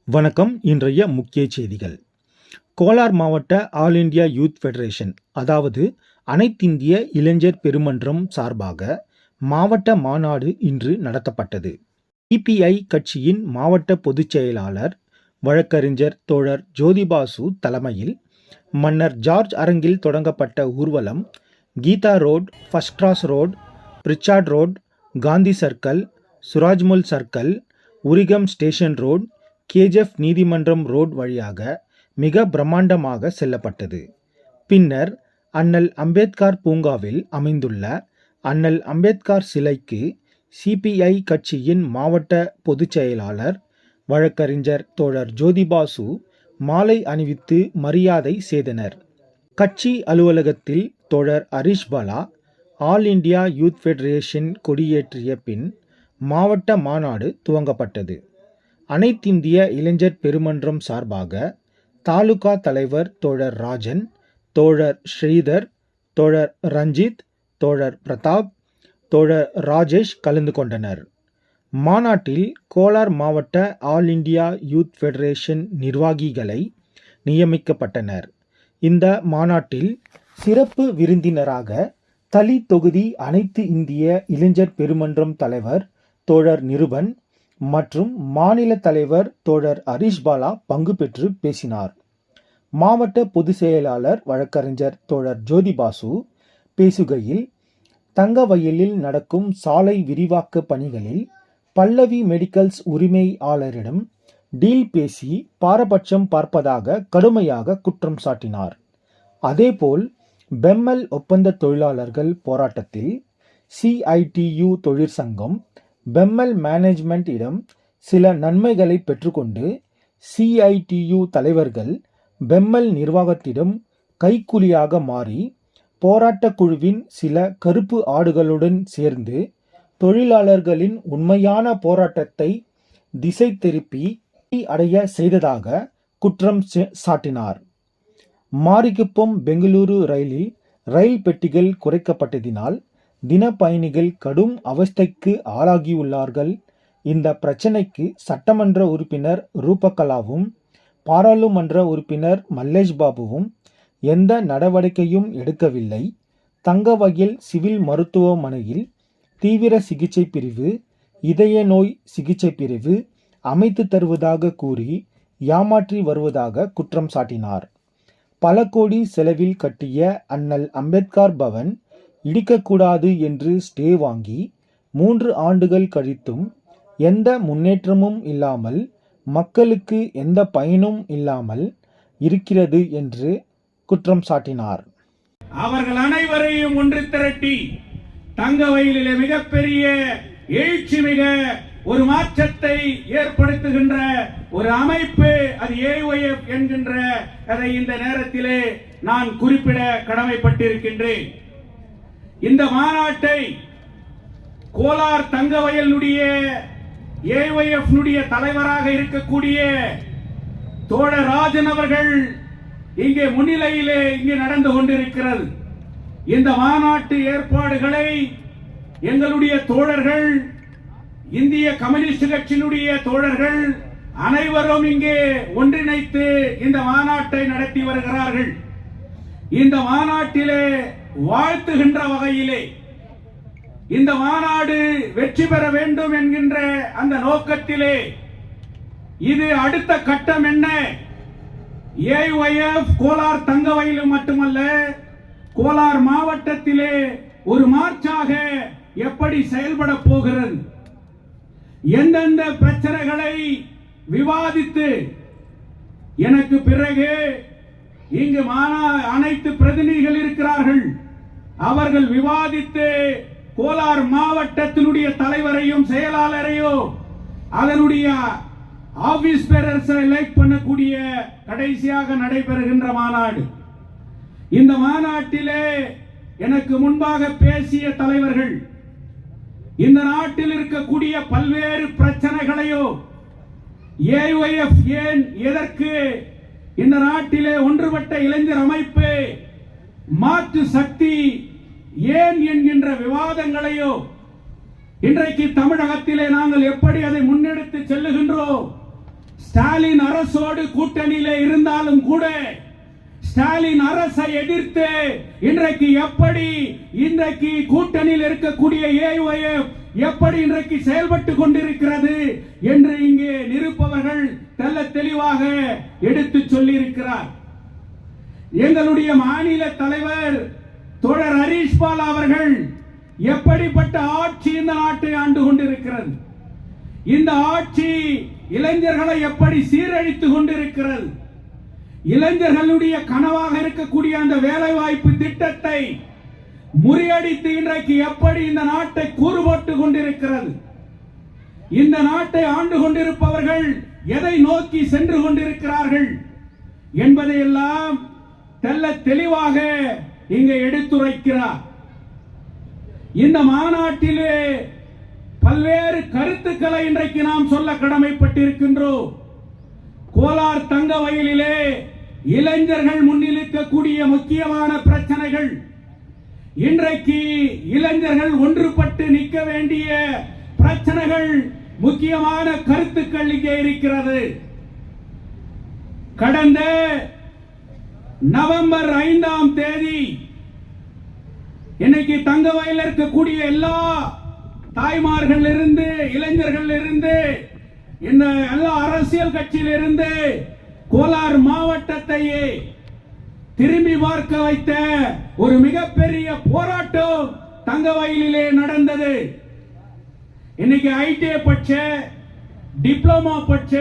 வணக்கம். இன்றைய முக்கிய செய்திகள். கோலார் மாவட்ட ஆல் இண்டியா யூத் ஃபெடரேஷன் அதாவது அனைத்திந்திய இளைஞர் பெருமன்றம் சார்பாக மாவட்ட மாநாடு இன்று நடத்தப்பட்டது. சிபிஐ கட்சியின் மாவட்ட பொதுச் செயலாளர் வழக்கறிஞர் தோழர் ஜோதிபாசு தலைமையில் மன்னர் ஜார்ஜ் அரங்கில் தொடங்கப்பட்ட ஊர்வலம் Geetha road, first cross road, Pritchard road, Gandhi circle, Surajmal circle, Urigam station road, KGF நீதிமன்றம் ரோட் வழியாக மிக பிரம்மாண்டமாக செல்லப்பட்டது. பின்னர் அண்ணல் அம்பேத்கர் பூங்காவில் அமைந்துள்ள அண்ணல் அம்பேத்கர் சிலைக்கு சிபிஐ கட்சியின் மாவட்ட பொதுச் செயலாளர் வழக்கறிஞர் தோழர் ஜோதிபாசு மாலை அணிவித்து மரியாதை செய்தனர். கட்சி அலுவலகத்தில் தோழர் Harish Bala all India youth federation கொடியேற்றிய பின் மாவட்ட மாநாடு துவங்கப்பட்டது. அனைத்திந்திய இளைஞர் பெருமன்றம் சார்பாக தாலுகா தலைவர் தோழர் ராஜன், தோழர் ஸ்ரீதர், தோழர் ரஞ்சித், தோழர் பிரதாப், தோழர் ராஜேஷ் கலந்து கொண்டனர். மாநாட்டில் கோலார் மாவட்ட ஆல் இண்டியா யூத் ஃபெடரேஷன் நிர்வாகிகளை நியமிக்கப்பட்டனர். இந்த மாநாட்டில் சிறப்பு விருந்தினராக தளி தொகுதி அனைத்து இந்திய இளைஞர் பெருமன்றம் தலைவர் தோழர் நிருபன் மற்றும் மாநில தலைவர் தோழர் ஹரிஷ் பாலா பங்கு பெற்று பேசினார். மாவட்ட பொதுச் செயலாளர் வழக்கறிஞர் தோழர் ஜோதிபாசு பேசுகையில், தங்கவயலில் நடக்கும் சாலை விரிவாக்க பணிகளில் பல்லவி மெடிக்கல்ஸ் உரிமையாளரிடம் டீல் பேசி பாரபட்சம் பார்ப்பதாக கடுமையாக குற்றம் சாட்டினார். அதேபோல் பெம்மல் ஒப்பந்த தொழிலாளர்கள் போராட்டத்தில் சிஐடியு தொழிற்சங்கம் பெம்மல் மேனேஜ்மெண்ட் இடம் சில நன்மைகளை பெற்றுக்கொண்டு சிஐடியு தலைவர்கள் பெம்மல் நிர்வாகத்திடம் கைக்கூலியாக மாறி போராட்ட குழுவின் சில கருப்பு ஆடுகளுடன் சேர்ந்து தொழிலாளர்களின் உண்மையான போராட்டத்தை திசை திருப்பி அடைய செய்ததாக குற்றம் சாட்டினார். மாரிகுப்பம் பெங்களூரு ரயிலில் ரயில் பெட்டிகள் குறைக்கப்பட்டதினால் தின பயணிகள் கடும் அவஸ்தைக்கு ஆளாகியுள்ளார்கள். இந்த பிரச்சினைக்கு சட்டமன்ற உறுப்பினர் ரூபகலாவும் பாராளுமன்ற உறுப்பினர் மல்லேஷ் பாபுவும் எந்த நடவடிக்கையும் எடுக்கவில்லை. தங்கவயல் சிவில் மருத்துவமனையில் தீவிர சிகிச்சை பிரிவு, இதய நோய் சிகிச்சை பிரிவு அமைத்து தருவதாக கூறி ஏமாற்றி வருவதாக குற்றம் சாட்டினார். பல கோடி செலவில் கட்டிய அண்ணல் அம்பேத்கர் பவன் இடிக்கக்கூடாது என்று ஸ்டே வாங்கி 3 ஆண்டுகள் கழித்தும் எந்த முன்னேற்றமும் இல்லாமல் மக்களுக்கு எந்த பயனும் இல்லாமல் இருக்கிறது என்று குற்றம் சாட்டினார். அவர்கள் அனைவரையும் ஒன்று திரட்டி தங்கவயலிலே மிகப்பெரிய எழுச்சி மிக ஒரு மாற்றத்தை ஏற்படுத்துகின்ற ஒரு அமைப்பு அது ஏஒய்எஃப் என்கின்ற அதை இந்த நேரத்திலே நான் குறிப்பிட கடமைப்பட்டிருக்கின்றேன். இந்த மாநாட்டை கோலார் தங்கவயலுடைய ஏஒய்எஃப் தலைவராக இருக்கக்கூடிய தோழர் ராஜன் அவர்கள் இங்கே முன்னிலையிலே இங்கே நடந்து கொண்டிருக்கிறது. இந்த மாநாட்டு ஏற்பாடுகளை எங்களுடைய தோழர்கள், இந்திய கம்யூனிஸ்ட் கட்சியினுடைய தோழர்கள் அனைவரும் இங்கே ஒன்றிணைத்து இந்த மாநாட்டை நடத்தி வருகிறார்கள். இந்த மாநாட்டிலே வாழ்த்துகின்ற வகையிலே இந்த மாநாடு வெற்றி பெற வேண்டும் என்கின்ற அந்த நோக்கத்திலே இது அடுத்த கட்டம் என்ன, ஏஒய்எஃப் கோலார் தங்கவயல் மட்டுமல்ல கோலார் மாவட்டத்திலே ஒரு மார்ச்சாக எப்படி செயல்பட போகிறது, எந்தெந்த பிரச்சனைகளை விவாதித்து எனக்கு பிறகு இங்கு அனைத்து பிரதிநிதிகள் இருக்கிறார்கள், அவர்கள் விவாதித்து கோலார் மாவட்டத்தினுடைய தலைவரையும் செயலாளரையும் அதனுடைய ஆபீஸ் பேரர்ஸை எலெக்ட் பண்ணக்கூடிய கடைசியாக நடைபெறுகின்ற மாநாடு. இந்த மாநாட்டிலே எனக்கு முன்பாக பேசிய தலைவர்கள் இந்த நாட்டில் இருக்கக்கூடிய பல்வேறு பிரச்சனைகளையோ ஏஒய்எஃப் ஏன் எதற்கு இந்த நாட்டிலே ஒன்றுபட்ட இளைஞர் அமைப்பு மாற்று சக்தி ஏன் என்கின்ற விவாதங்களையோ இன்றைக்கு தமிழகத்திலே நாங்கள் எப்படி அதை முன்னெடுத்து செல்லுகின்றோம், ஸ்டாலின் அரசோடு கூட்டணியில இருந்தாலும் கூட ஸ்டாலின் அரசை எதிர்த்து இன்றைக்கு கூட்டணியில் இருக்கக்கூடிய AYF எப்படி இன்றைக்கு செயல்பட்டு கொண்டிருக்கிறது என்று இங்கே நிரூபவர்கள் தெளிவாக எடுத்து சொல்லி இருக்கிறார். எங்களுடைய மாநில தலைவர் தோழர் ஹரீஷ் பால் அவர்கள் எப்படிப்பட்ட ஆட்சி இந்த நாட்டை ஆண்டு கொண்டிருக்கிறது, இந்த ஆட்சி இளைஞர்களை எப்படி சீரழித்து கொண்டிருக்கிறது, இளைஞர்களுடைய கனவாக இருக்கக்கூடிய அந்த வேலை வாய்ப்பு திட்டத்தை முறியடித்து இன்றைக்கு எப்படி இந்த நாட்டை கூறுபோட்டு கொண்டிருக்கிறது, இந்த நாட்டை ஆண்டு கொண்டிருப்பவர்கள் எதை நோக்கி சென்று கொண்டிருக்கிறார்கள் என்பதையெல்லாம் தெளிவாக இங்கே எடுத்துரைக்கிறார். இந்த மாநாட்டிலே பல்வேறு கருத்துக்களை இன்றைக்கு நாம் சொல்ல கடமைப்பட்டிருக்கின்றோம். கோலார் தங்க வயலிலே இளைஞர்கள் முன்னிலிருக்கக்கூடிய முக்கியமான பிரச்சனைகள், இன்றைக்கு இளைஞர்கள் ஒன்றுபட்டு நிற்க வேண்டிய பிரச்சனைகள், முக்கியமான கருத்துக்கள் இங்கே இருக்கிறது. கடந்த நவம்பர் 5ஆம் தேதி இன்னைக்கு தங்க வயலில் இருக்கக்கூடிய எல்லா தாய்மார்கள் இருந்து, இளைஞர்கள் இருந்து, இந்த எல்லா அரசியல் கட்சியில் இருந்து கோலார் மாவட்டத்தையே திரும்பி பார்க்க வைத்த ஒரு மிகப்பெரிய போராட்டம் தங்க வயலிலே நடந்தது. இன்னைக்கு ஐடிஐ படிச்ச, டிப்ளமா படிச்ச,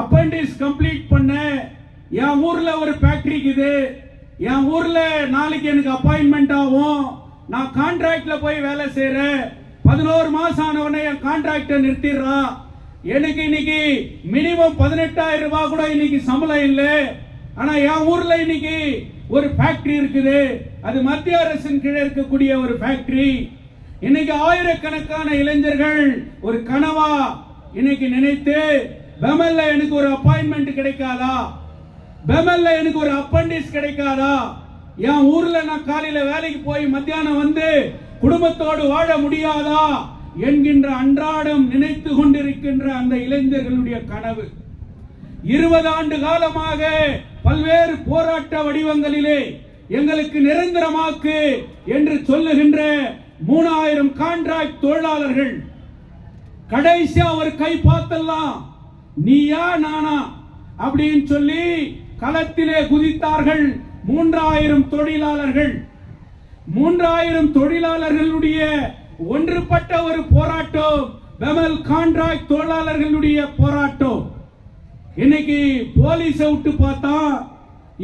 அப்பெண்டிஸ் கம்ப்ளீட் பண்ண, என் ஊர்ல ஒரு ஃபேக்டரி இருக்குது, என் ஊர்ல நாளைக்கு எனக்கு அப்பாயின்மெண்ட் ஆகும், நான் கான்ட்ராக்ட்ல போய் வேலை செய்யறேன், 11 மாசம் ஆனவனே என் கான்ட்ராக்டை நிறுத்திடுறான், எனக்கு இன்னைக்கு மினிமம் 18,000 ரூபாய் கூட இன்னைக்கு சம்பளம் இல்லை, ஆனா என் ஊர்ல இன்னைக்கு ஒரு ஃபேக்டரி இருக்குது, அது மத்திய அரசின் கீழே இருக்கக்கூடிய ஒரு ஃபேக்டரி. இன்னைக்கு ஆயிரக்கணக்கான இளைஞர்கள் ஒரு கனவா இன்னைக்கு நினைத்து, பெமல்ல எனக்கு ஒரு அப்பாயின்மெண்ட் கிடைக்காதா, பெமல்ல எனக்கு ஒரு அப்பண்டிஸ் கிடைக்காதா, என் ஊர்ல நான் காலையில வேலைக்கு போய் மத்தியானம் வந்து குடும்பத்தோடு வாழ முடியாதா என்கின்ற அன்றாடம் நினைத்து கொண்டிருக்கின்ற அந்த இளைஞர்களுடைய கனவு 20 ஆண்டு காலமாக பல்வேறு போராட்ட வடிவங்களிலே எங்களுக்கு நிரந்தரமாக்கு என்று சொல்லுகின்ற 3000 கான்ட்ராக்ட் தொழிலாளர்கள் கடைசியா ஒரு கை பார்த்தெல்லாம் நீயா நானா அப்படின்னு சொல்லி களத்திலே குதித்தார்கள். 3000 தொழிலாளர்கள், 3000 தொழிலாளர்களுடைய ஒன்றுபட்ட ஒரு போராட்டம், பெமல் கான்ட்ராக்ட் தொழிலாளர்களுடைய போராட்டம். இன்னைக்கு போலீஸ விட்டு பார்த்தா,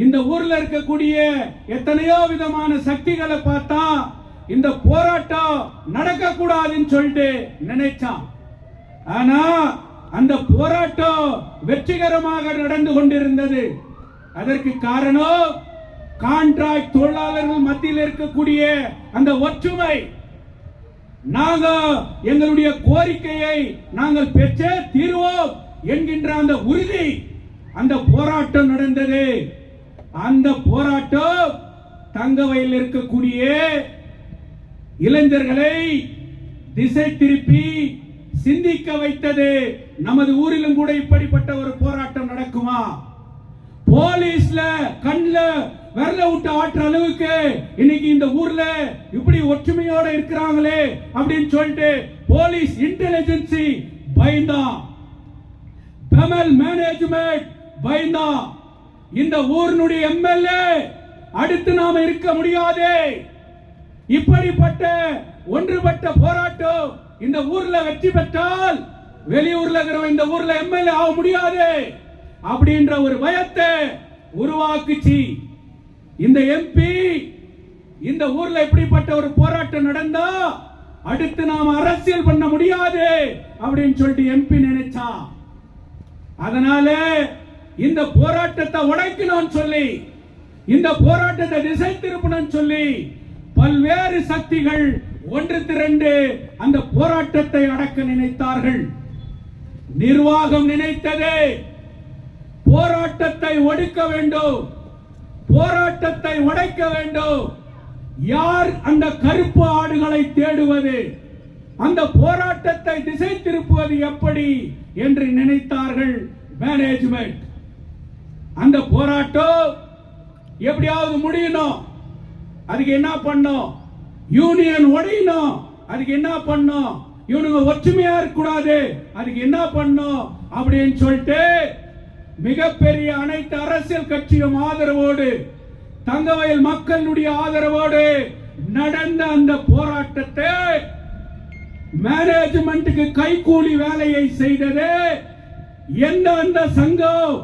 இந்த ஊர்ல இருக்கக்கூடிய எத்தனையோ விதமான சக்திகளை பார்த்தா இந்த போராட்டம் நடக்க கூடாதுன்னு சொல்லிட்டு நினைச்சான். ஆனா அந்த போராட்டம் வெற்றிகரமாக நடந்து கொண்டிருந்தது. அதற்கு காரணம் கான்ட்ராக்ட் தொழிலாளர்கள் மத்தியில் இருக்கக்கூடிய அந்த ஒற்றுமை. நாங்கள் எங்களுடைய கோரிக்கையை நாங்கள் பெற்றே தீர்வோம் என்கின்ற அந்த உறுதி, அந்த போராட்டம் நடந்தது. அந்த போராட்டம் தங்கவயலில் இருக்கக்கூடிய இளைஞர்களை திசை திருப்பி சிந்திக்க வைத்தது. நமது ஊரிலும் கூட இப்படிப்பட்ட ஒரு போராட்டம் நடக்குமா? போலீஸ்ல கண்ல விரல விட்டு ஆற்ற அளவுக்கு இன்னைக்கு இந்த ஊர்ல இப்படி ஒற்றுமையோட இருக்கிறாங்களே அப்படின்னு சொல்லிட்டு போலீஸ் இன்டெலிஜென்சி பயந்தா, பெமல் மேனேஜ்மெண்ட் பயந்தா, இந்த ஊரினுடைய எம்எல்ஏ அடுத்து நாம இருக்க முடியாது, இப்படிப்பட்ட ஒன்றுபட்ட போராட்டம் இந்த ஊர்ல வெற்றி பெற்றால் வெளியூர்ல இருக்கிற இந்த ஊர்ல எம்எல்ஏ ஆக முடியாது அப்படின்ற ஒரு பயத்தை உருவாக்குச்சு. இந்த எம்பி இந்த ஊர்ல இப்படிப்பட்ட ஒரு போராட்டம் நடந்தா அடுத்து நாம அரசியல் பண்ண முடியாது அப்படின்னு சொல்லிட்டு எம்பி நினைச்சான். அதனால இந்த போராட்டத்தை உடைக்கணும்னு சொல்லி, இந்த போராட்டத்தை திசை திருப்பணும்னு சொல்லி பல்வேறு சக்திகள் ஒன்று திரண்டு அந்த போராட்டத்தை அடக்க நினைத்தார்கள். நிர்வாகம் நினைத்தது போராட்டத்தை ஒடுக்க வேண்டும், போராட்டத்தை உடைக்க வேண்டும். யார் அந்த கருப்பு ஆடுகளை தேடுவது, அந்த போராட்டத்தை திசை திருப்புவது எப்படி என்று நினைத்தார்கள். மேனேஜ்மெண்ட். அந்த போராட்டம் எப்படியாவது முடியணும். அதுக்கு என்ன பண்ணும்? யூனியன் உடையணும். அதுக்கு என்ன பண்ணும்? இவனுங்க ஒற்றுமையா இருக்க கூடாது. அதுக்கு என்ன பண்ணும் அப்படின்னு சொல்லிட்டு மிகப்பெரிய அனைத்து அரசியல் கட்சியும் ஆதரவோடு, தங்கவயல் மக்களுடைய ஆதரவோடு நடந்த அந்த போராட்டத்தை மேனேஜ்மெண்ட்டுக்கு கைகூலி வேலையை செய்தது எந்த அந்த சங்கம்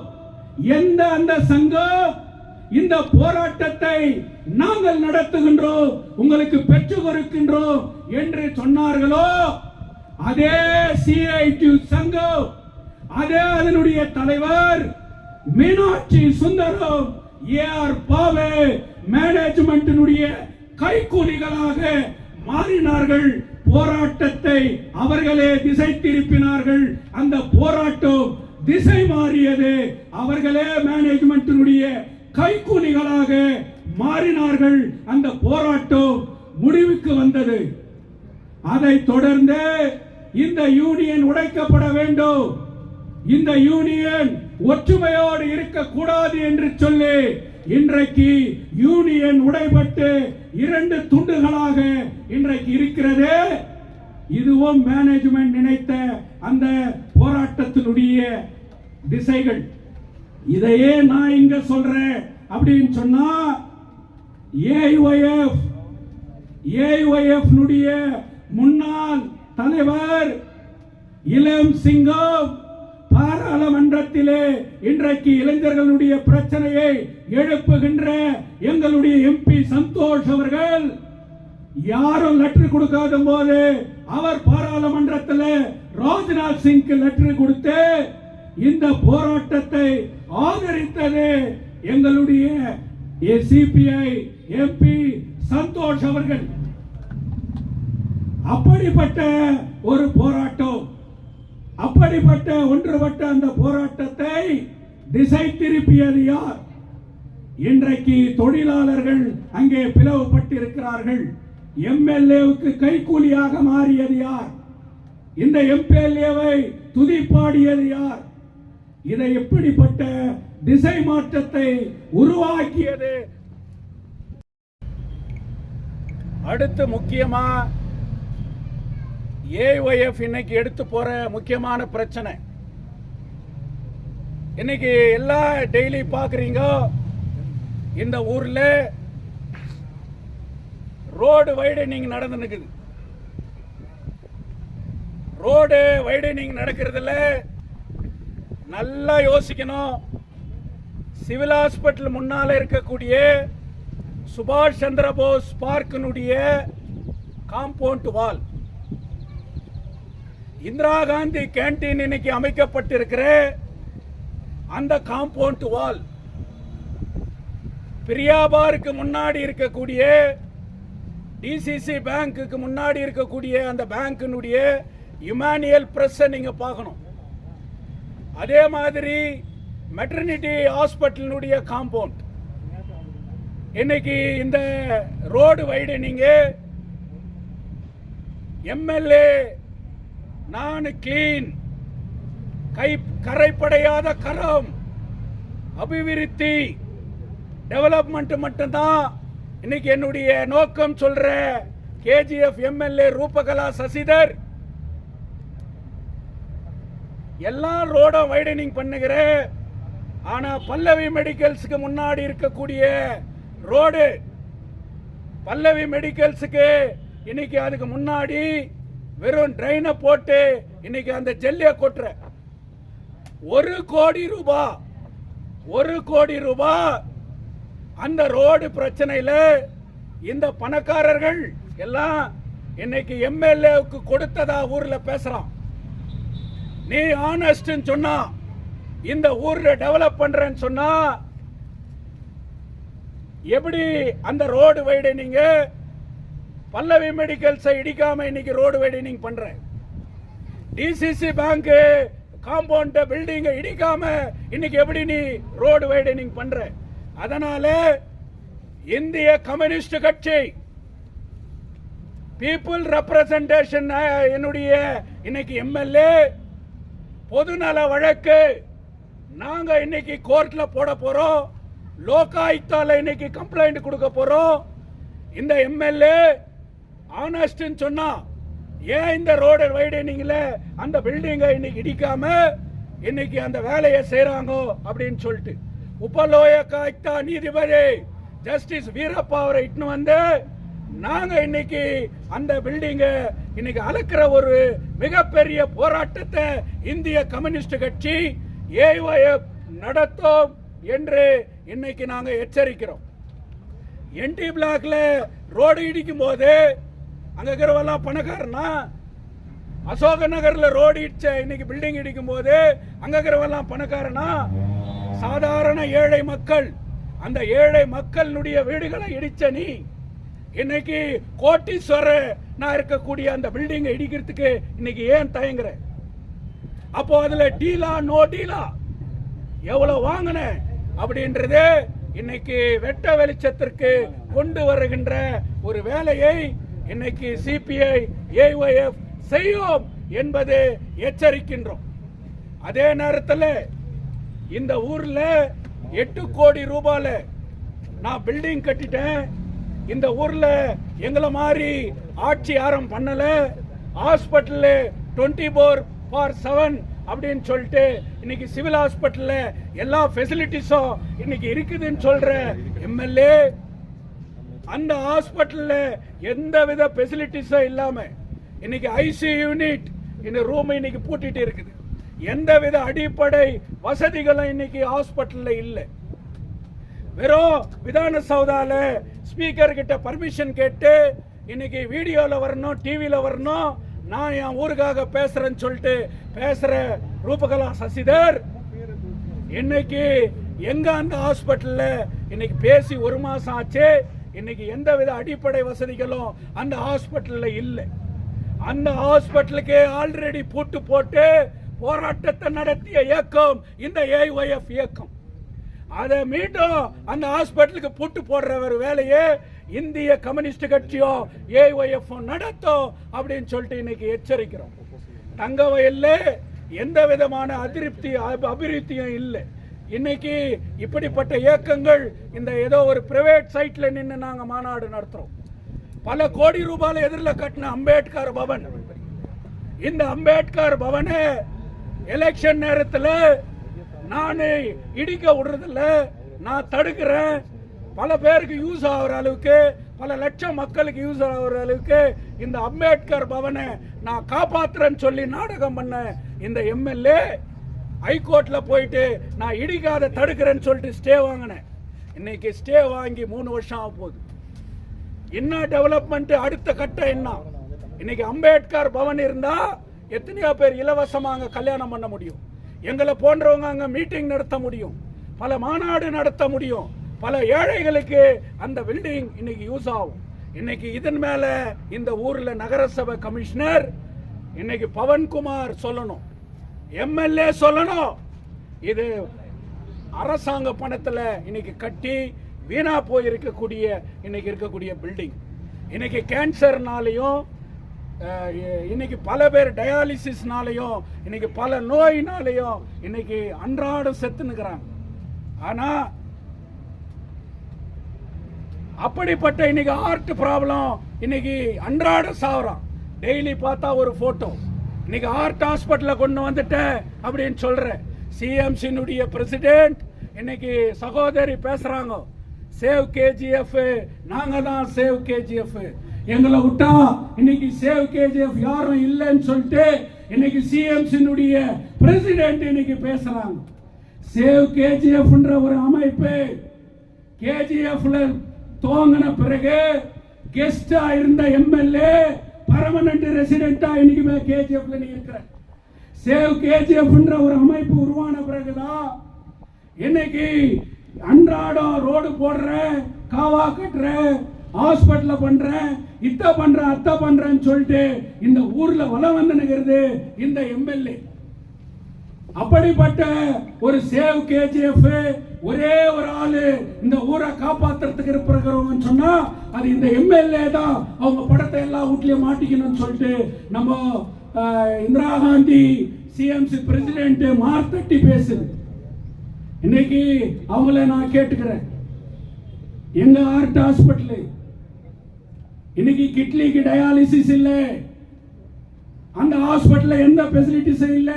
இந்த போராட்டத்தை நாங்கள் நடத்துகின்றோம், உங்களுக்கு பெற்றுக் கொடுக்கின்றோம் என்று சொன்னார்களோ அதே சிஐடி சங்கம், அதே அதனுடைய தலைவர் மீனாட்சி சுந்தரம், ஏஆர் பாவே மேனேஜ்மெண்டினுடைய கைகூலிகளாக மாறினார்கள். போராட்டத்தை அவர்களே திசை திருப்பினார்கள். அந்த போராட்டம் திசை மாறியது. அவர்களே மேனேஜ்மெண்டினுடைய கைகூலிகளாக மாறினார்கள். அந்த போராட்டம் முடிவுக்கு வந்தது. அதை தொடர்ந்து இந்த யூனியன் உடைக்கப்பட வேண்டும், இந்த யூனியன் ஒற்றுமையோடு இருக்கக்கூடாது என்று சொல்லி இன்றைக்கு யூனியன் உடைபட்டு 2 துண்டுகளாக இன்றைக்கு இருக்கிறது. இதுவும் மேனேஜ்மெண்ட் நினைத்த அந்த போராட்டத்தினுடைய திசைகள். இதையே நான் இங்க சொல்றேன் அப்படின்னு சொன்னா, ஏஐஒய்எஃப் முன்னாள் தலைவர் இளம் சிங்கம் பாராளுமன்றத்திலே இன்றைக்கு இளைஞர்களுடைய பிரச்சனையை எழுப்புகின்ற எங்களுடைய எம்பி சந்தோஷ் அவர்கள் யாரும் லெட்டர் கொடுக்காத போது அவர் பாராளுமன்றத்தில் ராஜ்நாத் சிங்க்கு லெட்டர் கொடுத்து இந்த போராட்டத்தை ஆதரித்தது எங்களுடைய சிபிஐ எம்பி சந்தோஷ் அவர்கள். அப்படிப்பட்ட ஒரு போராட்டம், அப்படிப்பட்ட ஒன்றுபட்ட அந்த போராட்டத்தை திசை திருப்பியது யார்? இன்றைக்கு தொழிலாளர்கள் அங்கே பிளவுபட்டிருக்கிறார்கள். எம்எல்ஏவுக்கு கைக்கூலியாக மாறியது யார்? இந்த எம்எல்ஏவை துதிப்பாடியது யார்? இதை எப்படிப்பட்ட திசை மாற்றத்தை உருவாக்கியது? அடுத்து முக்கியமா ஏஒய்எஃப் இன்னைக்கு எடுத்து போற முக்கியமான பிரச்சனை, இன்னைக்கு எல்லா டெய்லி பாக்குறீங்க, இந்த ஊர்ல ரோடு வைடனிங் நடந்துனுக்குது. ரோடு வைடனிங் நடக்கிறதுல நல்லா யோசிக்கணும். சிவில் ஹாஸ்பிட்டல் முன்னால இருக்கக்கூடிய சுபாஷ் சந்திர போஸ் பார்க்கினுடைய compound wall, Indira Gandhi canteen இன்னைக்கு அமைக்கப்பட்டிருக்கிற அந்த காம்பவுண்ட் வால், பிரியாபாருக்கு முன்னாடி இருக்கக்கூடிய டிசிசி பேங்க்குக்கு முன்னாடி இருக்கக்கூடிய அந்த பேங்கினுடைய இமானுவேல் பிரஸ் நீங்க பார்க்கணும். அதே மாதிரி மெட்டர்னிட்டி ஹாஸ்பிட்டலினுடைய காம்பவுண்ட், இன்னைக்கு இந்த ரோடு வைடனிங் எம்எல்ஏ நான் கிளீன், கரைப்படையாத கரம், அபிவிருத்தி, டெவலப்மெண்ட் மட்டும்தான் இன்னைக்கு என்னுடைய நோக்கம் சொல்ற கேஜிஎஃப் எம்எல்ஏ ரூபகலா சசிதர் எல்லா ரோடும் வைடனிங் பண்ணுகிற. ஆனா பல்லவி மெடிக்கல்ஸ்க்கு முன்னாடி இருக்கக்கூடிய ரோடு, பல்லவி மெடிக்கல்ஸுக்கு இன்னைக்கு அதுக்கு முன்னாடி வெறும் ட்ரெயினை போட்டு இன்னைக்கு அந்த ஜெல்லிய கொட்டுற. 1 கோடி ரூபாய் அந்த ரோடு பிரச்சனையில இந்த பணக்காரர்கள் எல்லாம் இன்னைக்கு எம்எல்ஏவுக்கு கொடுத்ததா ஊர்ல பேசுறான். நீ ஆனஸ்ட் சொன்னா, இந்த ஊர்ல டெவலப் பண்றேன்னு சொன்னா, எப்படி அந்த ரோடு வைடனிங் பல்லவி மெடிக்கல்ஸை இடிக்காம இன்னைக்கு ரோடு வைடனிங் பண்ற? டிசிசி பேங்க் காம்பவுண்ட் பில்டிங் இடிக்காம இன்னைக்கு எப்படி நீ ரோடு வைடனிங் பண்ற? அதனால இந்திய கம்யூனிஸ்ட் கட்சி பீப்புள் ரெப்ரசன்டேஷன் என்னுடைய இன்னைக்கு எம்எல்ஏ பொதுநல வழக்கு நாங்க இன்னைக்கு கோர்ட்ல போட போறோம், லோகாயுக்தால இன்னைக்கு கம்ப்ளைண்ட் கொடுக்க போறோம். இந்த எம்எல்ஏ ஆனஸ்ட்னு சொன்னா ஏன் இந்த ரோடு வைடனிங்ல அந்த பில்டிங்கை இன்னைக்கு இடிக்காம இன்னைக்கு அந்த வேலையை செய்யறாங்க அப்படின்னு சொல்லிட்டு உபலோகாயுக்தா நீதிபதி ஜஸ்டிஸ் வீரப்பா அவரை இட்டுன்னு வந்து நாங்க இன்னைக்கு அந்த பில்டிங்க இன்னைக்கு அளக்கிற ஒரு மிகப்பெரிய போராட்டத்தை இந்திய கம்யூனிஸ்ட் கட்சி ஏஐஎஃப் நடத்தும் என்று இன்னைக்கு நாங்க எச்சரிக்கிறோம். என்டி பிளாக்ல ரோடு இடிக்கும் போது அங்க இருக்கிறவெல்லாம் பணக்காரனா, அசோக நகர்ல ரோடு இடிச்ச இன்னைக்கு பில்டிங் இடிக்கும் போது அங்க இருக்கிறவெல்லாம் பணக்காரனா, சாதாரண ஏழை மக்கள், அந்த ஏழை மக்களுடைய வீடுகளை இடிச்ச நீ இன்னைக்கு கோட்டீஸ்வரர் நான் இருக்கக்கூடிய அந்த பில்டிங்கை இடிக்கிறதுக்கு இன்னைக்கு ஏன் தயங்குற? அப்போ அதுல டீலா நோ டீலா எவ்வளவு வாங்கின அப்படின்றது இன்னைக்கு வெட்ட வெளிச்சத்திற்கு கொண்டு வருகின்ற ஒரு வேலையை இன்னைக்கு சிபிஐ ஏஐஎஃப் செய்யும் என்பது எச்சரிக்கின்றோம். அதே நேரத்தில் இந்த ஊர்ல 8 கோடி ரூபாயில நான் பில்டிங் கட்டிட்டேன். இந்த ஊர்ல எங்களை மாதிரி ஆட்சி யாரும் பண்ணல. ஹாஸ்பிட்டல் 24/7 அப்படின்னு சொல்லிட்டு இன்னைக்கு சிவில் ஹாஸ்பிட்டல்ல எல்லா ஃபெசிலிட்டிஸும் இன்னைக்கு இருக்குதுன்னு சொல்ற எம்எல்ஏ அந்த ஹாஸ்பிட்டல்ல எந்த வித ஃபெசிலிட்டிஸும் இல்லாம இன்னைக்கு ஐசியூ யூனிட் இந்த ரூம் இன்னைக்கு பூட்டிட்டு இருக்குது. எந்த வித அடிப்படை வசதிகளும் இன்னைக்கு ஹாஸ்பிட்டல்ல இல்லை. வெறும் விதான சௌதால ஸ்பீக்கர் கிட்ட பர்மிஷன் கேட்டு இன்னைக்கு வீடியோல வரணும், டிவியில வரணும், நான் என் ஊருக்காக பேசுறேன்னு சொல்லிட்டு பேசுற ரூபகலா சசிதர் இன்னைக்கு எங்க அந்த ஹாஸ்பிட்டல்ல இன்னைக்கு பேசி 1 மாசம் ஆச்சு. இன்னைக்கு எந்தவித அடிப்படை வசதிகளும் அந்த ஹாஸ்பிட்டல்ல இல்லை. அந்த ஹாஸ்பிட்டலுக்கு ஆல்ரெடி பூட்டு போட்டு போராட்டத்தை நடத்திய இயக்கம் இந்த ஏஐஎஃப் இயக்கம். அதை மீண்டும் அந்த ஹாஸ்பிட்டலுக்கு பூட்டு போடுற ஒரு வேலையை இந்திய கம்யூனிஸ்ட் கட்சியோ ஏஐஎஃப் நடத்தும் அப்படின்னு சொல்லிட்டு இன்னைக்கு எச்சரிக்கிறோம். தங்கவயல்ல எந்த விதமான அபிவிருத்தியும் இல்லை. இன்னைக்கு இப்படிப்பட்ட இயக்கங்கள் இந்த ஏதோ ஒரு பிரைவேட் சைட்ல நின்று நாங்க மாநாடு நடத்துறோம். பல கோடி ரூபாய் எதிரில் கட்டின அம்பேத்கர் பவன், இந்த அம்பேத்கர் பவனை எலெக்ஷன் நேரத்தில் நான் இடிக்க விடுறதில்ல, நான் தடுக்கிறேன். பல பேருக்கு யூஸ் ஆகிற அளவுக்கு, பல லட்சம் மக்களுக்கு யூஸ் ஆகிற அளவுக்கு இந்த அம்பேத்கர் பவனை நான் காப்பாத்துறேன்னு சொல்லி நாடகம் பண்ண இந்த எம்எல்ஏ ஹைகோர்ட்ல போயிட்டு நான் இடிக்காத தடுக்கிறேன்னு சொல்லிட்டு ஸ்டே வாங்கினேன். இன்னைக்கு ஸ்டே வாங்கி 3 வருஷம் ஆக போகுது. என்ன டெவலப்மெண்ட், அடுத்த கட்டம் என்ன? இன்னைக்கு அம்பேத்கர் பவன் இருந்தா எத்தனையோ பேர் இலவசமா அங்க கல்யாணம் பண்ண முடியும், எங்களை போன்றவங்க அங்க மீட்டிங் நடத்த முடியும், பல மாநாடு நடத்த முடியும், பல ஏழைகளுக்கு அந்த பில்டிங் இன்னைக்கு யூஸ் ஆகும். இன்னைக்கு இதன் மேல இந்த ஊர்ல நகரசபை கமிஷனர் இன்னைக்கு பவன்குமார் சொல்லணும், எம்எல்ஏ சொல்லணும். இது அரசாங்க பணத்துல இன்னைக்கு கட்டி வீணா போய் இருக்கக்கூடிய இன்னைக்கு இருக்கக்கூடிய பில்டிங். இன்னைக்கு கேன்சர்னாலையும் இன்னைக்கு பல பேர் டயாலிசிஸ்னாலையும் இன்னைக்கு பல நோயினாலையும் இன்னைக்கு அன்றாடம் செத்துனுக்குறாங்க. ஆனா அப்படிப்பட்ட இன்னைக்கு ஹார்ட் ப்ராப்ளம் இன்னைக்கு அன்றாடம் சாவறான். டெய்லி பார்த்தா ஒரு போட்டோ. இன்னைக்கு ஹார்ட் ஹாஸ்பிட்டல கொண்டு வந்துட்டேன் அப்படின்னு சொல்ற சிஎம்சினுடைய பிரசிடென்ட் இன்னைக்கு சகோதரி பேசுறாங்க, சேவ் கேஜிஎஃப், நாங்க தான் சேவ் கேஜிஎஃப், எங்களை விட்டா இன்னைக்கு சேவ் கேஜிஎஃப் யாரும் இல்லைன்னு சொல்லிட்டு இன்னைக்கு சிஎம்சினுடைய பிரசிடென்ட் இன்னைக்கு பேசுறாங்க. சேவ் கேஜிஎஃப்ன்ற ஒரு அமைப்பு கேஜிஎஃப்ல துவங்கின பிறகு கெஸ்டா இருந்த எம்எல்ஏ பர்மனன்ட் ரெசிடென்டா இன்னைக்கு கேஜிஎஃப்ல நீ இருக்கிற. சேவ் கேஜிஎஃப்ன்ற ஒரு அமைப்பு உருவான பிறகுதான் இன்னைக்கு அன்றாடம் ரோடு போடுறேன், காவா கட்டுறேன், ஹாஸ்பிட்டல பண்றேன், இத்த பண்றேன், அத்த பண்றேன்னு சொல்லிட்டு இந்த ஊர்ல வலம் வந்து நிக்கிறது இந்த எம்எல்ஏ. அப்படிப்பட்ட ஒரு சேவ் கேஜிஎஃப் ஒரே ஒரு ஆளு இந்த ஊரை காப்பாத்துறதுக்கு இருக்கிறவங்க சொன்னா அது இந்த எம்எல்ஏ தான். அவங்க படத்தை எல்லா வீட்லயும் மாட்டிக்கணும்னு சொல்லிட்டு நம்ம இந்திரா காந்தி சிஎம்சி பிரசிடென்ட் மார்த்தட்டி பேசுது. இன்னைக்கு அவங்கள நான் கேட்டுக்கிறேன், எங்க ஹார்ட் ஹாஸ்பிட்டல் இன்னைக்கு கிட்னிக்கு டயாலிசிஸ் இல்ல, அந்த ஹாஸ்பிட்டல்ல எந்த ஃபெசிலிட்டிஸும் இல்ல.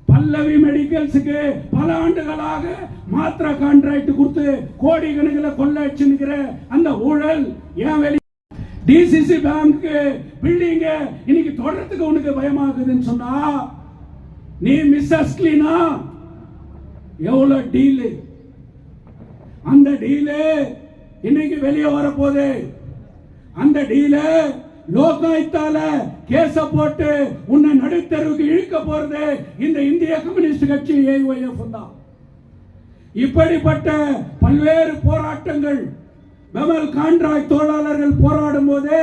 பல்லவி மெடிக்கல்ஸுக்கு பல ஆண்டுகளாக மாத்திரை கான்ட்ராக்ட் கொடுத்து கோடி கணக்கில் கொள்ளடிச்சுக்கிற அந்த ஊழல் ஏன் வெளி டிசிசி பேங்க் பில்டிங் இன்னைக்கு தொடர்றதுக்கு உனக்கு பயமாகுதுன்னு சொன்னா, நீ மிஸ் அஸ்லினா எவ்வளவு டீல், அந்த டீலு இன்னைக்கு வெளியே வரப்போகுது. அந்த டீல லோகாயுக்தால கேஸ போட்டு உன்னை நடுத்தருவுக்கு இழுக்க போறது இந்த இந்திய கம்யூனிஸ்ட் கட்சி ஏஐஎஃப் தான். இப்படிப்பட்ட பல்வேறு போராட்டங்கள் பெமல் கான்ட்ராக்ட் தொழிலாளர்கள் போராடும் போது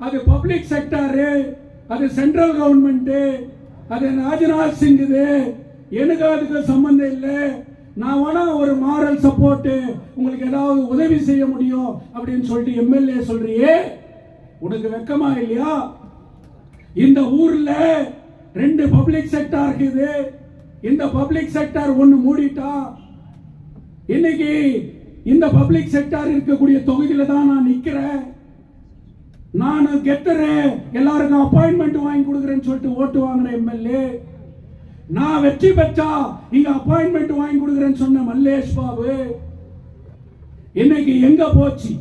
அது பப்ளிக் செக்டர், அது சென்ட்ரல் கவர்மெண்ட், அது ராஜ்நாத் சிங், எனக்கு அதுக்கு சம்பந்தம் இல்லை. நான் வேணா ஒரு மாரல் சப்போர்ட் உங்களுக்கு ஏதாவது உதவி செய்ய முடியும் அப்படின்னு சொல்லிட்டு எம்எல்ஏ சொல்றியே, உனக்கு வெக்கமா இல்லையா? இந்த ஊர்ல 2 பப்ளிக் செக்டார் இருக்குது, இந்த பப்ளிக் செக்டார் ஒன்னு மூடிட்டா. இன்னைக்கு இந்த பப்ளிக் செக்டார் இருக்கக்கூடிய தொகுதியில தான் நான் நிக்கிறேன். நான் கெத்துறேன், எல்லாருக்கும் அப்பாயின்மெண்ட் வாங்கி கொடுக்குறேன்னு சொல்லிட்டு ஓட்டு வாங்கின எம்எல்ஏ. நான் வெற்றி பெற்றா இங்க அப்பாயின்மெண்ட் வாங்கி கொடுக்குறேன்னு சொன்ன மல்லேஷ் பாபு இன்னைக்கு எங்க போச்சு?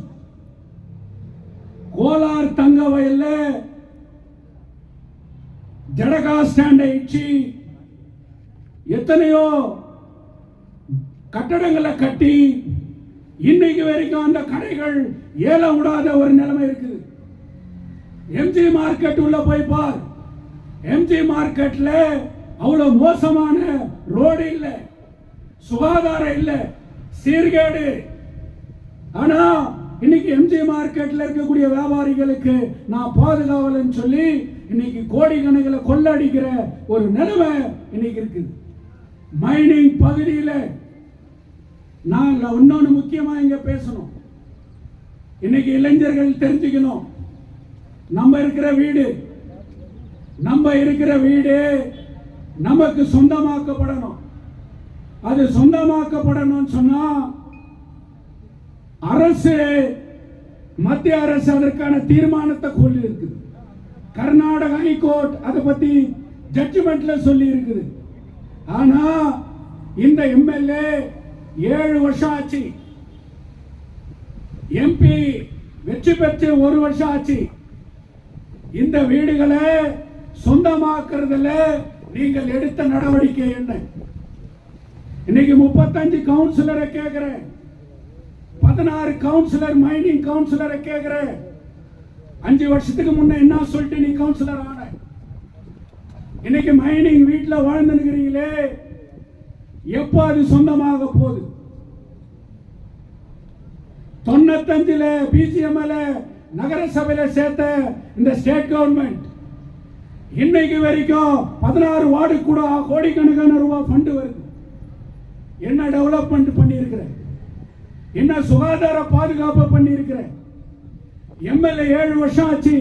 கோலார் தங்க வயல்ல ஜடகா ஸ்டாண்ட் ஆயிடுச்சு, எத்தனையோ கட்டடங்களை கட்டி இன்னைக்கு வரைக்கும் அந்த கடைகள் ஏலம் விடாத ஒரு நிலைமை இருக்குது. எம்ஜி மார்க்கெட் உள்ள போய் பார், எம்ஜி மார்க்கெட்ல அவ்வளவு மோசமான ரோடு இல்ல, சுகாதாரம் இல்ல, சீர்கேடு. ஆனா இன்னைக்கு எம்ஜி மார்க்கெட்ல இருக்கக்கூடிய வியாபாரிகளுக்கு நான் பாதுகாவலன்னு சொல்லி இன்னைக்கு கோடிக்கணக்கில் கொள்ளடிக்கிற ஒரு நிலைமை இன்னைக்கு இருக்குது. மைனிங் பகுதியில் நான் இன்னொன்னு முக்கியமா இங்க பேசணும். இன்னைக்கு இளைஞர்கள் தெரிஞ்சுக்கணும், நம்ம இருக்கிற வீடு நமக்கு சொந்தமாக்கப்படணும். அது சொந்தமாக்கப்படணும் சொன்னா அரசு, மத்திய அரசு அதற்கான தீர்மானத்தை சொல்லி இருக்குது. கர்நாடக ஹைகோர்ட் அதை பத்தி ஜட்ஜ்மெண்ட்ல சொல்லி இருக்குது. ஆனா இந்த எம்எல்ஏ 7 வருஷம் ஆச்சு, எம்பி வெற்றி பெற்று 1 வருஷம் ஆச்சு. இந்த வீடுகளை சொந்தமாக்குறதுல நீங்கள் எடுத்த நடவடிக்கை என்ன? இன்னைக்கு 35 கவுன்சிலரை கேட்கிறேன், 16 கவுன்சிலர் மைனிங் கவுன்சிலரை கேட்கிறேன். 5 வருஷத்துக்கு முன்ன என்ன சொல்லிட்டு நீ கவுன்சிலர் ஆன? இன்னைக்கு மைனிங் வீட்டுல வாழ்ந்துருக்கிறீங்களே, எப்போ அது சொந்தமாக போகுது? 95 பிஜிஎம்ல நகரசபையில சேர்த்த இந்த ஸ்டேட் கவர்மெண்ட் இன்னைக்கு வரைக்கும் 16 வார்டு கூட கோடிக்கணக்கான ரூபாய் ஃபண்ட் வருது. என்ன டெவலப்மெண்ட் பண்ணி இருக்கிற, என்ன சுகாதார பாதுகாப்பு பண்ணி இருக்கிற? எம்எல்ஏ 7 வருஷம் ஆச்சு.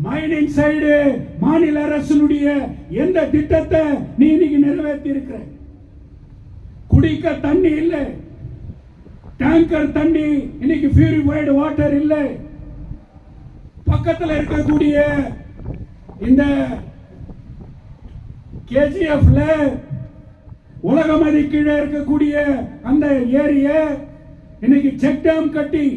மைனிங் சைடு மாநில அரசினுடைய எந்த திட்டத்தை நீ இன்னைக்கு நிறைவேற்றி இருக்கிற? குடிக்க தண்ணி இல்லை, டேங்கர் தண்ணி இன்னைக்கு பியூரிஃபைடு வாட்டர் இல்லை. பக்கத்தில் இருக்கக்கூடிய இந்த கேஜிஎஃப்ல உலகமதி கீழே இருக்கக்கூடிய அந்த ஏரிய இன்னைக்கு செக் டேம் கட்டி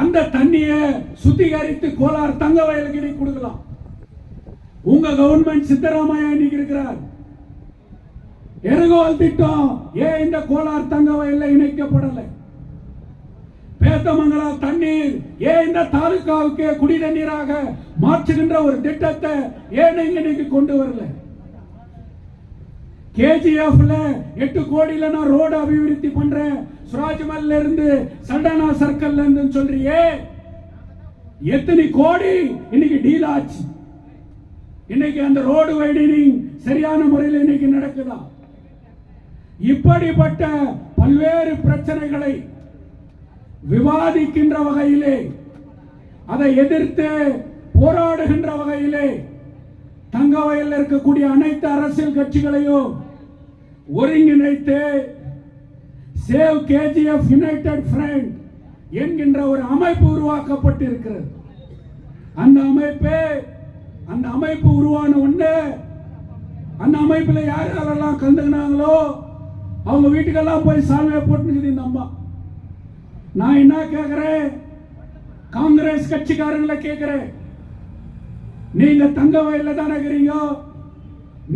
அந்த தண்ணியை சுத்திகரித்து கோலார் தங்க வயலுக்கு கொடுக்கலாம். உங்க கவர்மெண்ட் சித்தராமையா இன்னைக்கு இருக்கிறார். எருகோல் திட்டம் ஏன் இந்த கோலார் தங்க வயல்ல இணைக்கப்படலை? பேத்தமங்கலா தண்ணீர் ஏன் இந்த தாலுகாவுக்கு குடி தண்ணீராக மாற்றுகின்ற ஒரு திட்டத்தை ஏன் இன்னைக்கு கொண்டு வரல? கேஜிஎஃப்ல 8 கோடியில நான் ரோடு அபிவிருத்தி பண்றேன், சுராஜ்மல்ல இருந்து சல்டானா சர்க்கிள்ல இருந்து சொல்றியே, எத்தனை கோடி இன்னைக்கு டீல் ஆச்சு? இன்னைக்கு அந்த ரோடு வைடனிங் சரியான முறையில் இன்னைக்கு நடக்குதா? இப்படிப்பட்ட பல்வேறு பிரச்சனைகளை விவாதிக்கின்ற வகையிலே, அதை எதிர்த்து போராடுகின்ற வகையிலே தங்க வயலில் இருக்கக்கூடிய அனைத்து அரசியல் கட்சிகளையும் ஒருங்கிணைத்து சேவ் கேஜிஎஃப் யுனைடெட் ஃப்ரண்ட் என்கின்ற ஒரு அமைப்பு உருவாக்கப்பட்டிருக்கிறது. அந்த அமைப்பு உருவான உடனே அந்த அமைப்புல யாரெல்லாம் கலந்துக்கினாங்களோ அவங்க வீட்டுக்கெல்லாம் போய் சால்வையை போட்டுக்குது இந்த அம்மா. நான் என்ன கேட்கிறேன், காங்கிரஸ் கட்சிக்காரங்களை கேட்கிறேன், நீங்க தங்க வயல்ல தானே இருக்கிறீங்க,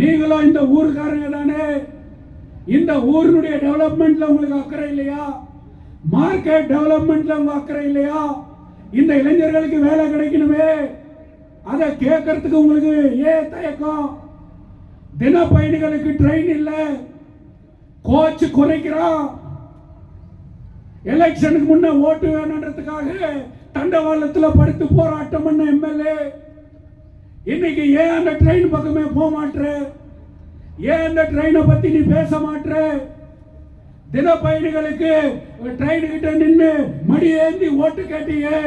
நீங்களும் இந்த ஊருக்காரங்க தானே, இந்த ஊருடைய டெவலப்மெண்ட்ல உங்களுக்கு அக்கறை இல்லையா? மார்க்கெட் டெவலப்மெண்ட்ல உங்க அக்கறை இல்லையா? இந்த இளைஞர்களுக்கு வேலை கிடைக்கணுமே, அதை கேட்கறதுக்கு உங்களுக்கு ஏன் தயக்கம்? தின பயணிகளுக்கு ட்ரெயின் இல்ல, கோச் குறைக்கிறான், எலெக்ஷனுக்கு முன்ன ஓட்டு வேணுன்றதுக்காக தண்டவாளத்தில் படுத்து போராட்டம் பண்ண எம்எல்ஏ இன்னைக்கு ஏன் அந்த ட்ரெயின் பக்கமே போக மாட்டேற? ஏன் அந்த ட்ரெயினை பத்தி நீ பேச மாட்டேற? தின பயணிகளுக்கு ட்ரெயின் கிட்ட நின்று மடி ஏந்தி ஓட்டு கேட்டியே,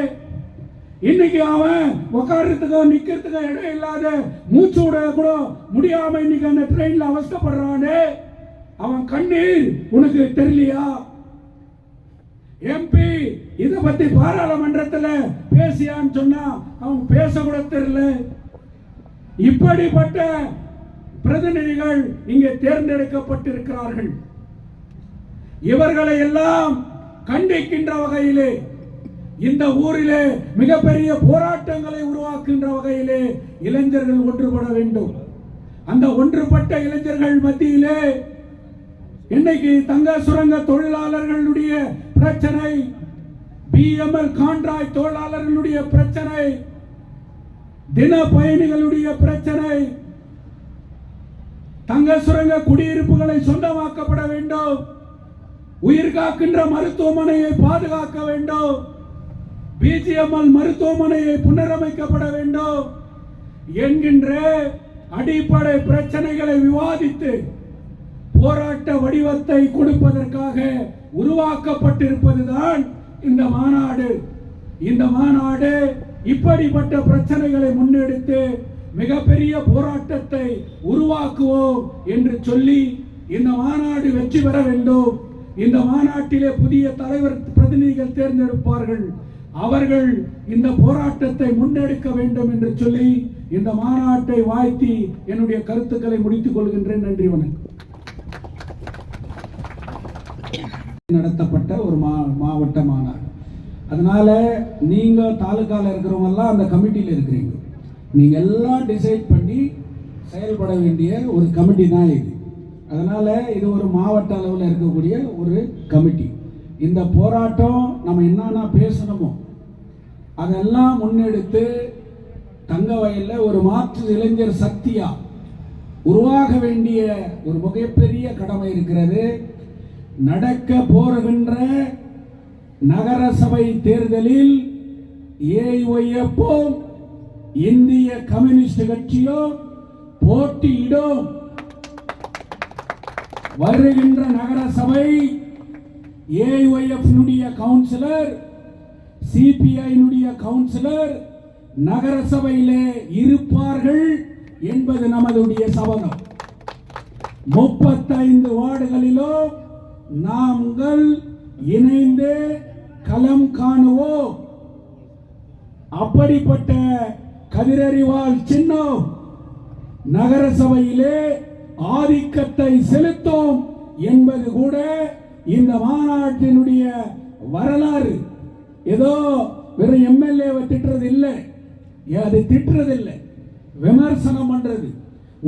இன்னைக்கு அவன் உட்கார்றதுக்கோ நிக்கிறதுக்கோ இடம் இல்லாத மூச்சு விட கூட முடியாம இன்னைக்கு அந்த ட்ரெயின்ல அவஸ்தைப்படுறானே, அவன் கண்ணீர் உனக்கு தெரியலையா? எம்பி இத பத்தி பாராளுமன்றத்துல பேசியான்னு சொன்னா அவன் பேச கூட தெரியல. இப்படிப்பட்ட பிரதிநிதிகள் இங்கே தேர்ந்தெடுக்கப்பட்டிருக்கிறார்கள். இவர்களை எல்லாம் கண்டிக்கின்ற வகையிலே இந்த ஊரிலே மிகப்பெரிய போராட்டங்களை உருவாக்குகின்ற வகையிலே இளைஞர்கள் ஒன்றுபட வேண்டும். அந்த ஒன்றுபட்ட இளைஞர்கள் மத்தியிலே இன்னைக்கு தங்க சுரங்க தொழிலாளர்களுடைய பிரச்சனை, பிஎம்எல் கான்ட்ராக்ட் தொழிலாளர்களுடைய பிரச்சனை, தின பயணிகளுடைய பிரச்சனை, தங்க சுரங்க குடியிருப்புகளை சொந்தமாக்கப்பட வேண்டும், உயிர் காக்கின்ற மருத்துவமனையை பாதுகாக்க வேண்டும், பிஜிஎம்எல் மருத்துவமனையை புனரமைக்கப்பட வேண்டும் என்கின்ற அடிப்படை பிரச்சனைகளை விவாதித்து போராட்ட வடிவத்தை கொடுப்பதற்காக உருவாக்கப்பட்டிருப்பதுதான் இந்த மாநாடு. இந்த மாநாடு இப்படிப்பட்ட பிரச்சனைகளை முன்னெடுத்து மிகப்பெரிய போராட்டத்தை உருவாக்குவோம் என்று சொல்லி இந்த மாநாடு வெற்றி பெற வேண்டும். இந்த மாநாட்டிலே புதிய தலைவர் பிரதிநிதிகள் தேர்ந்தெடுப்பார்கள். அவர்கள் இந்த போராட்டத்தை முன்னெடுக்க வேண்டும் என்று சொல்லி இந்த மாநாட்டை வாழ்த்தி என்னுடைய கருத்துக்களை முடித்துக் கொள்கின்றேன். நன்றி, வணக்கம். நடத்தப்பட்ட ஒரு மாவட்ட மாநாடு. அதனால நீங்க தாலுகால இருக்கிறவங்க எல்லாம் அந்த கமிட்டியில் இருக்கிறீங்க. நீங்க எல்லாம் டிசைட் பண்ணி செயல்பட வேண்டிய ஒரு கமிட்டி தான் இது. அதனால இது ஒரு மாவட்ட அளவில் இருக்கக்கூடிய ஒரு கமிட்டி. இந்த போராட்டம் நம்ம என்னன்னா பேசணுமோ அதெல்லாம் முன்னெடுத்து தங்க வயல்ல ஒரு மாற்று இளைஞர் சக்தியா உருவாக வேண்டிய ஒரு மிகப்பெரிய கடமை இருக்கிறது. நடக்க போகின்ற நகர சபை தேர்தலில் ஏஐஒய்எஃப்போ இந்திய கம்யூனிஸ்ட் கட்சியோ போட்டியிடும். வருகின்ற நகர சபை ஏஐஒய்எஃப் கவுன்சிலர், சிபிஐ கவுன்சிலர் நகர சபையிலே இருப்பார்கள் என்பது நமதுடைய சபதம். 35 வார்டுகளிலோ நாங்கள் இணைந்து களம் காணுவோம். அப்படிப்பட்ட கதிரறிவால் சின்னம் நகர சபையிலே ஆதிக்கத்தை செலுத்தும் என்பது கூட இந்த மாநாட்டினுடைய வரலாறு. ஏதோ வெறும் எம்எல்ஏவை திட்டுறது இல்லை, அது திட்டுறது இல்லை, விமர்சனம் பண்றது.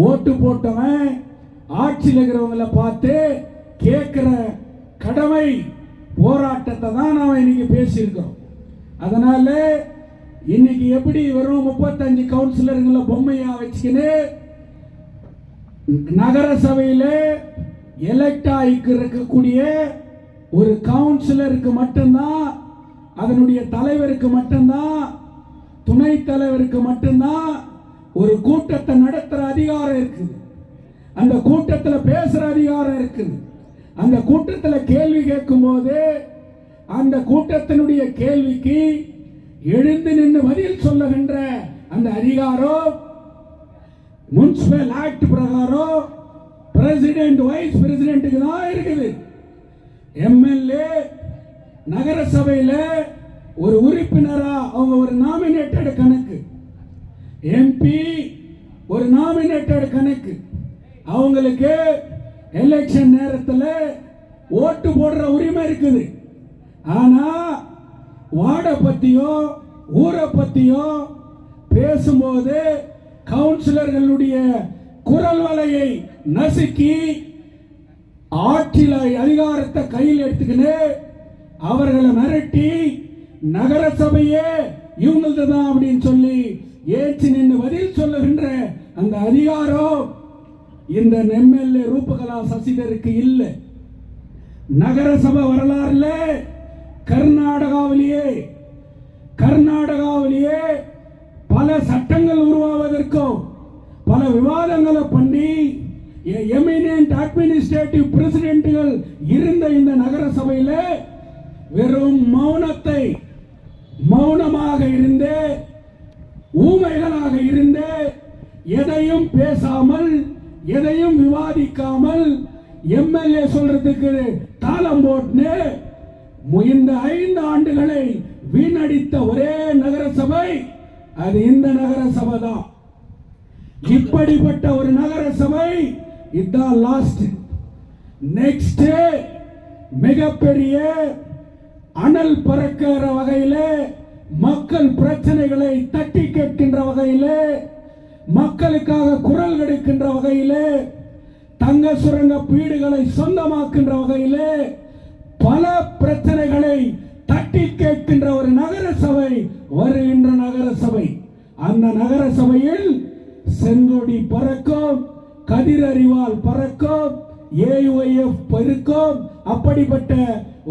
ஓட்டு போட்டவன் ஆட்சியில் இருக்கிறவங்களை பார்த்து கேட்கிற கடமை போராட்டத்தை தான் நாம இன்னைக்கு பேசியிருக்கிறோம். அதனால இன்னைக்கு எப்படி வெறும் 35 கவுன்சிலர்களை பொம்மையா வச்சுக்கின்னு நகர சபையில எலெக்ட் ஆகி இருக்கக்கூடிய ஒரு கவுன்சிலருக்கு மட்டும்தான், அதனுடைய தலைவருக்கு மட்டும்தான், துணை தலைவருக்கு மட்டும்தான் ஒரு கூட்டத்தை நடத்துற அதிகாரம் இருக்குது. அந்த கூட்டத்தில் பேசுற அதிகாரம் இருக்குது. அந்த கூட்டத்தில் கேள்வி கேட்கும் போது அந்த கூட்டத்தினுடைய கேள்விக்கு எழுந்து நின்று பதில் சொல்லுகின்ற அந்த அதிகாரம் முனிசிபல் ஆக்ட் பிரகாரம் பிரசிடென்ட் வைஸ் பிரசிடென்ட்டுக்கு தான் இருக்குது. எம்எல்ஏ நகரசபையில் ஒரு உறுப்பினரா அவங்க ஒரு நாமினேட்டட் கணக்கு, எம்பி ஒரு நாமினேட்டட் கணக்கு. அவங்களுக்கு எலெக்ஷன் நேரத்தில் ஓட்டு போடுற உரிமை இருக்குது. ஆனா வார்டை பத்தியோ ஊரை பத்தியோ பேசும்போது கவுன்சிலர்களுடைய குரல் வலையை நசுக்கி ஆட்சியில் அதிகாரத்தை கையில் எடுத்துக்கின்னு அவர்களை மிரட்டி நகரசபையே இவங்களது தான் அப்படின்னு சொல்லி ஏற்றி நின்று பதில் சொல்லுகின்ற அந்த அதிகாரம் இந்த எம்எல்ஏ ரூபகலா சசிதருக்கு இல்லை. நகரசபை வரலாறுல கர்நாடகாவிலேயே பல சட்டங்கள் உருவாவதற்கும் பல விவாதங்களை பண்ணி எமினன்ட் அட்மினிஸ்ட்ரேட்டிவ் பிரசிடென்ட்கள் இருந்த இந்த நகரசபையில வெறும் மௌனமாக இருந்து ஊமைகளாக இருந்து எதையும் பேசாமல் எதையும் விவாதிக்காமல் எம்எல்ஏ சொல்றதுக்கு தாளம் போட்டு இந்த 5 ஆண்டுகளை வீணடித்த ஒரே நகரசபை அது இந்த நகரசபை தான். இப்படிப்பட்ட ஒரு நகரசபை இதுதான் லாஸ்ட். நெக்ஸ்ட் மிகப்பெரிய அனல் பறக்கிற வகையில மக்கள் பிரச்சனைகளை தட்டி கேட்கின்ற வகையில மக்களுக்காக குரல் கொடுக்கின்ற வகையில தங்க சுரங்க வீடுகளை சொந்தமாக்கின்ற வகையில பல பிரச்சனைகளை தட்டி கேட்கின்ற ஒரு நகரசபை வருகின்ற நகரசபை. அந்த நகரசபையில் செங்கொடி பறக்கும், கதிரறிவால் பறக்கும், AUIF பறக்கும். அப்படிப்பட்ட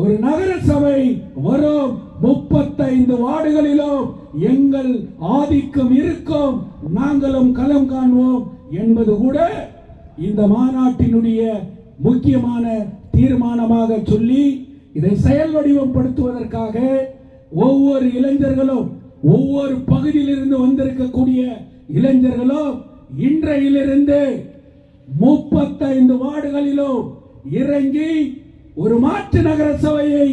ஒரு நகரசபை வரும். 35 வார்டுகளிலும் எங்கள் ஆதிக்கம் இருக்கும், நாங்களும் களம் காண்போம் என்பது கூட இந்த மாநாட்டினுடைய முக்கியமான தீர்மானமாக சொல்லி இதை செயல் வடிவப்படுத்துவதற்காக ஒவ்வொரு இளைஞர்களும் ஒவ்வொரு பகுதியிலிருந்து வந்திருக்கக்கூடிய இளைஞர்களும் இன்றையிலிருந்து 35 வார்டுகளிலும் இறங்கி ஒரு மாற்று நகர சபையை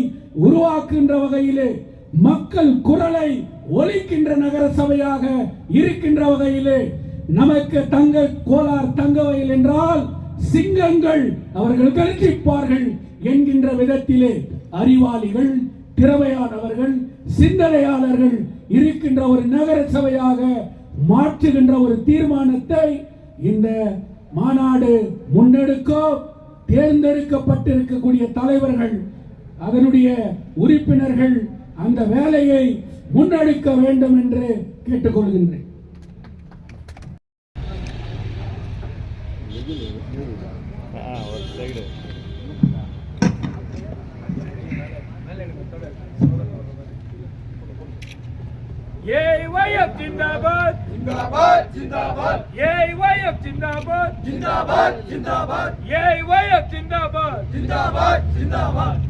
உருவாக்குகின்ற வகையிலே மக்கள் குரலை ஒலிக்கின்ற நகர சபையாக இருக்கின்ற வகையிலே நமக்கு கோலார் தங்கவயல் என்றால் சிங்கங்கள் அவர்கள் கர்ஜிப்பார்கள் என்கின்ற விதத்திலே அறிவாளிகள், திறமையானவர்கள், சிந்தனையாளர்கள் இருக்கின்ற ஒரு நகர சபையாக மாற்றுகின்ற ஒரு தீர்மானத்தை இந்த மாநாடு முன்னெடுக்கும். தேர்ந்தெடுக்கப்பட்டிருக்கக்கூடிய தலைவர்கள், அதனுடைய உறுப்பினர்கள் அந்த வேலையை முன்னெடுக்க வேண்டும் என்று கேட்டுக்கொள்கின்றேன். AYF जिंदाबाद जिंदाबाद जिंदाबाद AYF जिंदाबाद जिंदाबाद जिंदाबाद AYF जिंदाबाद जिंदाबाद जिंदाबाद